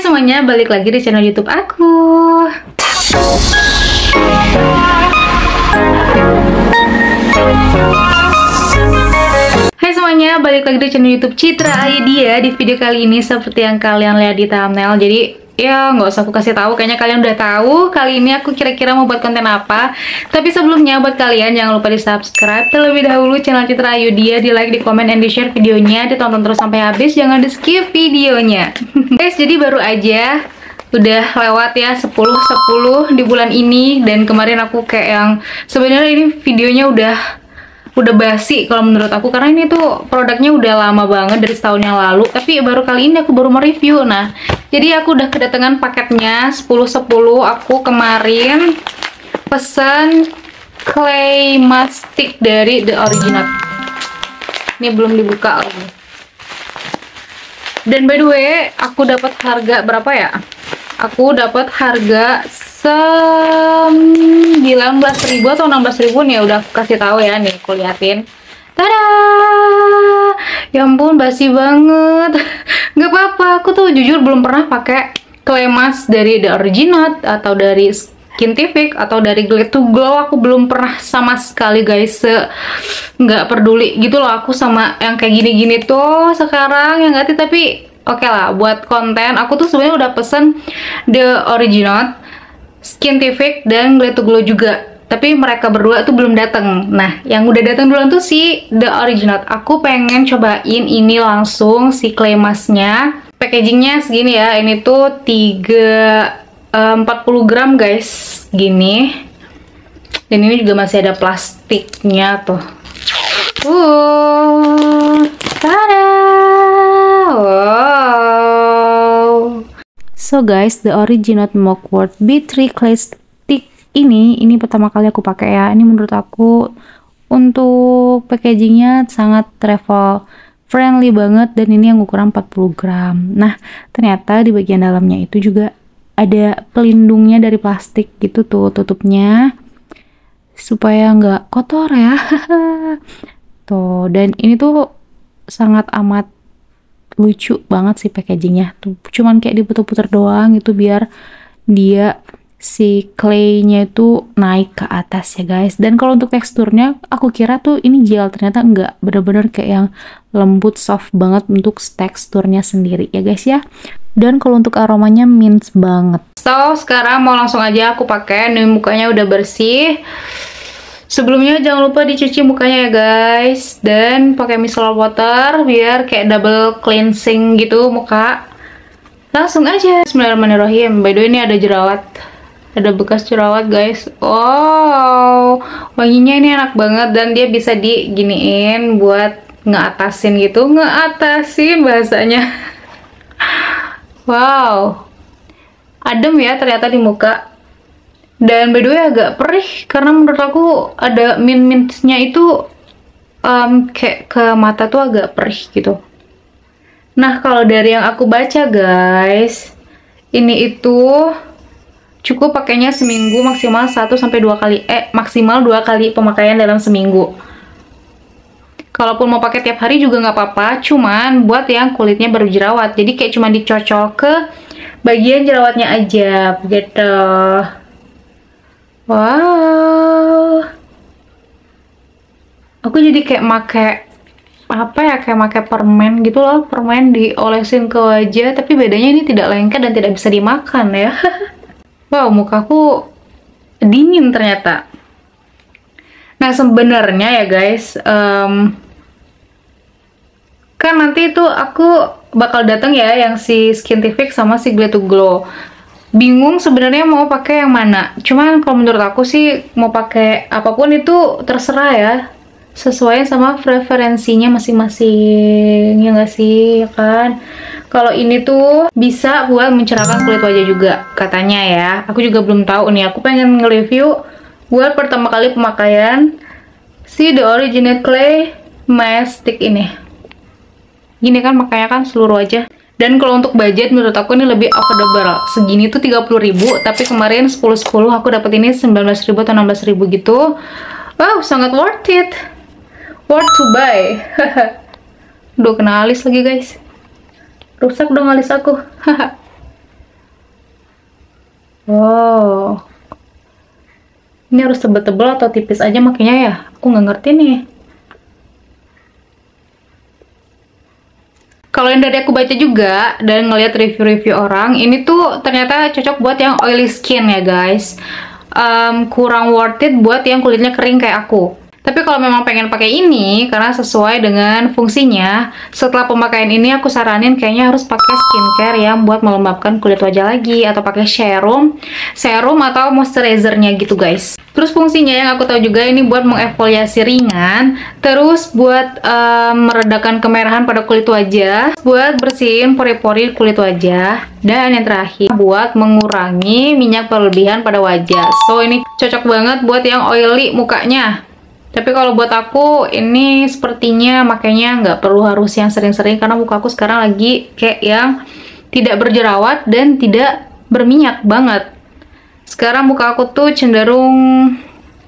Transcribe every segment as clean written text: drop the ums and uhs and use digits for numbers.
semuanya, balik lagi di channel YouTube aku. Hai semuanya, balik lagi di channel YouTube Citra Aidia. Di video kali ini seperti yang kalian lihat di thumbnail, jadi ya nggak usah aku kasih tahu, kayaknya kalian udah tahu kali ini aku kira-kira mau buat konten apa. Tapi sebelumnya buat kalian jangan lupa di subscribe terlebih dahulu channel Citra Aidia, di like, di komen, dan di share videonya, ditonton terus sampai habis, jangan di skip videonya. Guys, jadi baru aja udah lewat ya 10/10 di bulan ini, dan kemarin aku kayak yang sebenarnya ini videonya udah basi kalau menurut aku, karena ini tuh produknya udah lama banget dari setahun yang lalu, tapi baru kali ini aku baru mereview. Nah, jadi aku udah kedatangan paketnya 10/10. Aku kemarin pesan clay mask stick dari The Original. Ini belum dibuka lagi. Dan by the way, aku dapat harga berapa ya? Aku dapat harga 19.000 atau 16.000 nih, udah aku kasih tahu ya, nih aku liatin. Tada! Ya ampun, basi banget. Gak apa-apa, aku tuh jujur belum pernah pakai clay mask dari The Original atau dari Skintific atau dari Glade to Glow. Aku belum pernah sama sekali guys. Nggak peduli gitu loh aku sama yang kayak gini-gini tuh sekarang, yang ngerti. Tapi oke lah, buat konten aku tuh sebenarnya udah pesen The Original, Skintific, dan Glade to Glow juga, tapi mereka berdua tuh belum datang. Nah, yang udah datang duluan tuh si The Original. Aku pengen cobain ini langsung si clay masknya. Packagingnya segini ya, ini tuh 40 gram guys, gini. Dan ini juga masih ada plastiknya tuh. Tada! Wow. So guys, The Original Mugwort B3 Clay Stick ini pertama kali aku pakai ya. Ini menurut aku untuk packagingnya sangat travel friendly banget, dan ini yang ukuran 40 gram. Nah, ternyata di bagian dalamnya itu juga ada pelindungnya dari plastik gitu tuh, tutupnya supaya nggak kotor ya. Tuh, dan ini tuh sangat amat lucu banget sih packagingnya tuh, cuman kayak diputer-puter doang gitu biar dia si claynya itu naik ke atas ya guys. Dan kalau untuk teksturnya aku kira tuh ini gel, ternyata enggak, bener-bener kayak yang lembut, soft banget untuk teksturnya sendiri ya guys ya. Dan kalau untuk aromanya mint banget. So sekarang mau langsung aja aku pakai. Nih mukanya udah bersih. Sebelumnya jangan lupa dicuci mukanya ya guys, dan pakai micellar water biar kayak double cleansing gitu muka. Langsung aja. Bismillahirrahmanirrahim. By the way, ini ada jerawat, ada bekas jerawat guys. Oh, wanginya ini enak banget, dan dia bisa diginiin buat ngeatasin gitu, ngeatasin bahasanya. Wow, adem ya ternyata di muka. Dan by the way agak perih, karena menurut aku ada mint-mintnya itu kayak ke mata tuh agak perih gitu. Nah, kalau dari yang aku baca guys, ini itu cukup pakainya seminggu, maksimal 1-2 kali, maksimal 2 kali pemakaian dalam seminggu. Kalaupun mau pakai tiap hari juga nggak apa-apa, cuman buat yang kulitnya berjerawat, jadi kayak cuma dicocol ke bagian jerawatnya aja gitu. Wow, aku jadi kayak make apa ya, kayak make permen gitu loh, permen diolesin ke wajah, tapi bedanya ini tidak lengket dan tidak bisa dimakan ya. Wow, mukaku dingin ternyata. Nah, sebenarnya ya guys, kan nanti itu aku bakal datang ya yang si Skintific sama si Glade to Glow. Bingung sebenarnya mau pakai yang mana. Cuman kalau menurut aku sih mau pakai apapun itu terserah ya, sesuai sama preferensinya masing-masing, ya nggak sih, ya kan? Kalau ini tuh bisa buat mencerahkan kulit wajah juga katanya ya. Aku juga belum tahu nih. Aku pengen nge-review buat pertama kali pemakaian si The Original Clay Mask Stick ini. Gini kan makanya kan seluruh wajah. Dan kalau untuk budget menurut aku ini lebih affordable. Segini tuh 30.000, tapi kemarin 10/10 aku dapat ini 19.000 atau 16.000 gitu. Wow, sangat worth it. Worth to buy. Duh, kena alis lagi guys. Rusak dong alis aku. Wow, ini harus tebel-tebel atau tipis aja makanya ya? Aku nggak ngerti nih. Kalau yang dari aku baca juga dan ngeliat review-review orang, ini tuh ternyata cocok buat yang oily skin ya guys. Kurang worth it buat yang kulitnya kering kayak aku. Tapi kalau memang pengen pakai ini karena sesuai dengan fungsinya, setelah pemakaian ini aku saranin kayaknya harus pakai skincare yang buat melembabkan kulit wajah lagi, atau pakai serum atau moisturizernya gitu guys. Terus fungsinya yang aku tahu juga ini buat mengeksfoliasi ringan, terus buat meredakan kemerahan pada kulit wajah, buat bersihin pori-pori kulit wajah, dan yang terakhir buat mengurangi minyak berlebihan pada wajah. So ini cocok banget buat yang oily mukanya. Tapi kalau buat aku ini sepertinya makanya nggak perlu harus yang sering-sering, karena muka aku sekarang lagi kayak yang tidak berjerawat dan tidak berminyak banget. Sekarang muka aku tuh cenderung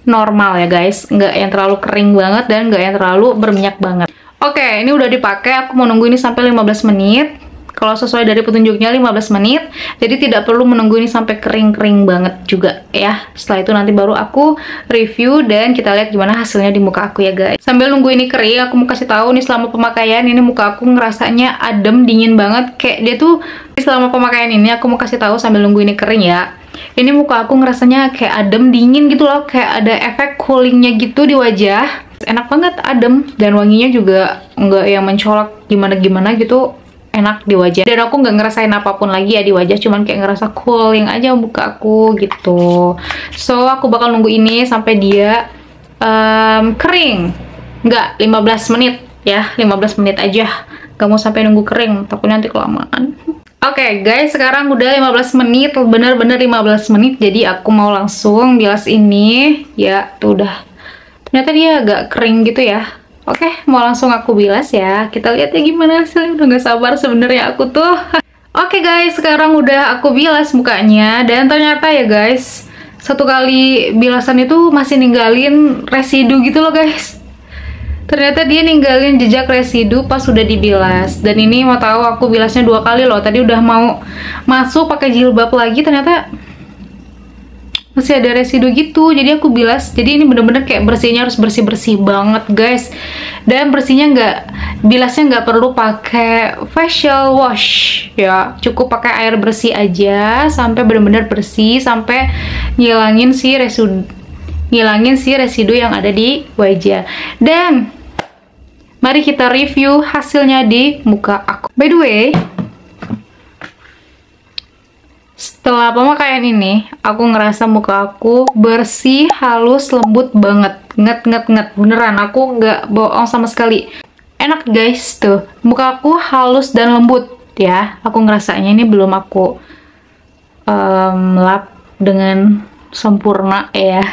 normal ya guys, nggak yang terlalu kering banget dan nggak yang terlalu berminyak banget. Oke, ini udah dipakai, aku mau nunggu ini sampai 15 menit. Kalau sesuai dari petunjuknya 15 menit, jadi tidak perlu menunggu ini sampai kering-kering banget juga ya. Setelah itu nanti baru aku review dan kita lihat gimana hasilnya di muka aku ya guys. Sambil nunggu ini kering, aku mau kasih tahu nih selama pemakaian ini muka aku ngerasanya adem, dingin banget. Kayak dia tuh selama pemakaian ini aku mau kasih tahu sambil nunggu ini kering ya. Ini muka aku ngerasanya kayak adem, dingin gitu loh, kayak ada efek coolingnya gitu di wajah. Enak banget, adem, dan wanginya juga nggak yang mencolok gimana-gimana gitu. Enak di wajah, dan aku nggak ngerasain apapun lagi ya di wajah, cuman kayak ngerasa cooling aja muka aku gitu. So aku bakal nunggu ini sampai dia kering, nggak 15 menit ya, 15 menit aja, gak mau sampai nunggu kering, takutnya nanti kelamaan. Oke guys, sekarang udah 15 menit, bener-bener 15 menit, jadi aku mau langsung bilas ini ya. Tuh udah, ternyata dia agak kering gitu ya. Oke, mau langsung aku bilas ya. Kita lihat ya gimana hasilnya. Udah gak sabar sebenarnya aku tuh. Oke guys, sekarang udah aku bilas mukanya, dan ternyata ya guys, satu kali bilasan itu masih ninggalin residu gitu loh guys. Ternyata dia ninggalin jejak residu pas sudah dibilas. Dan ini mau tahu aku bilasnya 2 kali loh. Tadi udah mau masuk pakai jilbab lagi, ternyata masih ada residu gitu, jadi aku bilas. Jadi ini bener-bener kayak bersihnya harus bersih-bersih banget guys, dan bersihnya bilasnya nggak perlu pakai facial wash ya, cukup pakai air bersih aja sampai bener-bener bersih, sampai ngilangin si residu yang ada di wajah. Dan mari kita review hasilnya di muka aku. By the way, setelah pemakaian ini, aku ngerasa muka aku bersih, halus, lembut banget. Nget. Beneran, aku nggak bohong sama sekali. Enak guys, tuh. Muka aku halus dan lembut ya. Aku ngerasanya ini belum aku lap dengan sempurna ya.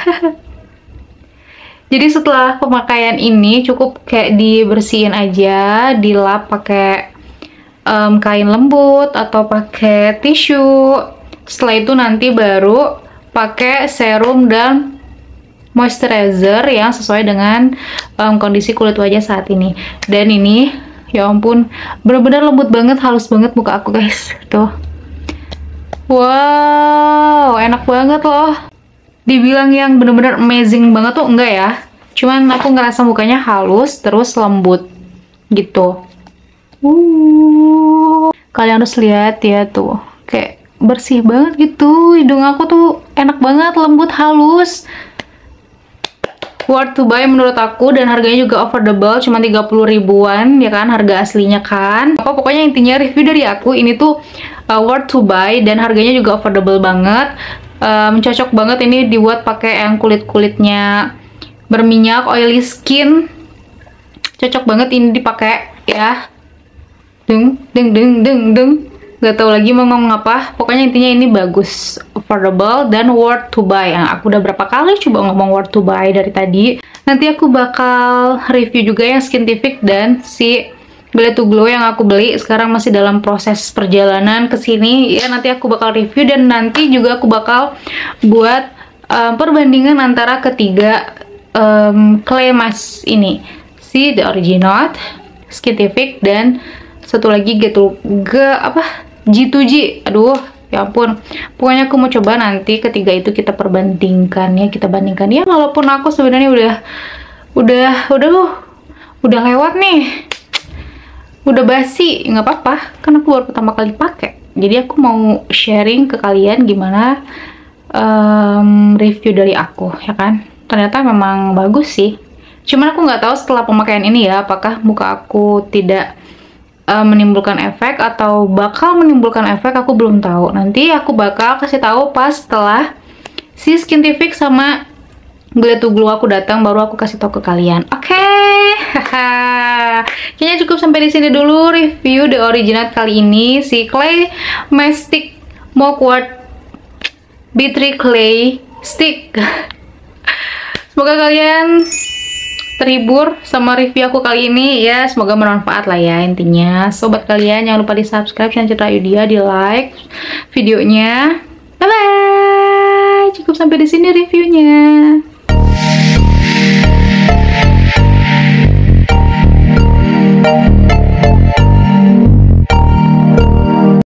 Jadi setelah pemakaian ini cukup kayak dibersihin aja, dilap pakai kain lembut atau pakai tisu. Setelah itu nanti baru pakai serum dan moisturizer yang sesuai dengan kondisi kulit wajah saat ini. Dan ini, ya ampun, bener-bener lembut banget, halus banget muka aku guys. Tuh. Wow, enak banget loh. Dibilang yang bener-bener amazing banget tuh enggak ya. Cuman aku ngerasa mukanya halus terus lembut gitu. Kalian harus lihat ya tuh, kayak bersih banget gitu. Hidung aku tuh enak banget, lembut, halus. Worth to buy menurut aku, dan harganya juga affordable, cuma 30 ribuan ya kan, harga aslinya kan. Pokoknya intinya review dari aku ini tuh worth to buy, dan harganya juga affordable banget. Cocok banget ini dibuat pakai yang kulit-kulitnya berminyak, oily skin. Cocok banget ini dipakai ya. Deng. Gak tau lagi mau ngomong apa. Pokoknya intinya ini bagus, affordable, dan worth to buy. Yang aku udah berapa kali coba ngomong worth to buy dari tadi. Nanti aku bakal review juga yang Skintific dan si Belly to Glow yang aku beli. Sekarang masih dalam proses perjalanan ke sini. Ya nanti aku bakal review, dan nanti juga aku bakal buat perbandingan antara ketiga clay mask ini. Si The Original, Skintific, dan satu lagi G2G. Aduh, Ya ampun, pokoknya aku mau coba nanti ketiga itu kita perbandingkan ya, kita bandingkan ya, walaupun aku sebenarnya udah lewat nih, udah basi, nggak apa-apa, kan aku baru pertama kali pakai. Jadi aku mau sharing ke kalian gimana review dari aku, ya kan. Ternyata memang bagus sih. Cuman aku nggak tahu setelah pemakaian ini ya, apakah muka aku tidak menimbulkan efek atau bakal menimbulkan efek, aku belum tahu. Nanti aku bakal kasih tahu pas setelah si Skintific sama Glade to Glow aku datang, baru aku kasih tahu ke kalian. Oke. Kayaknya cukup sampai di sini dulu review The Originate kali ini, si Clay Mastic Mugwort B3 Clay Stick. Semoga kalian terhibur sama review aku kali ini ya, semoga bermanfaat lah ya intinya. Sobat kalian jangan lupa di subscribe channel Citra Yudia, di like videonya. Bye bye. Cukup sampai di sini reviewnya.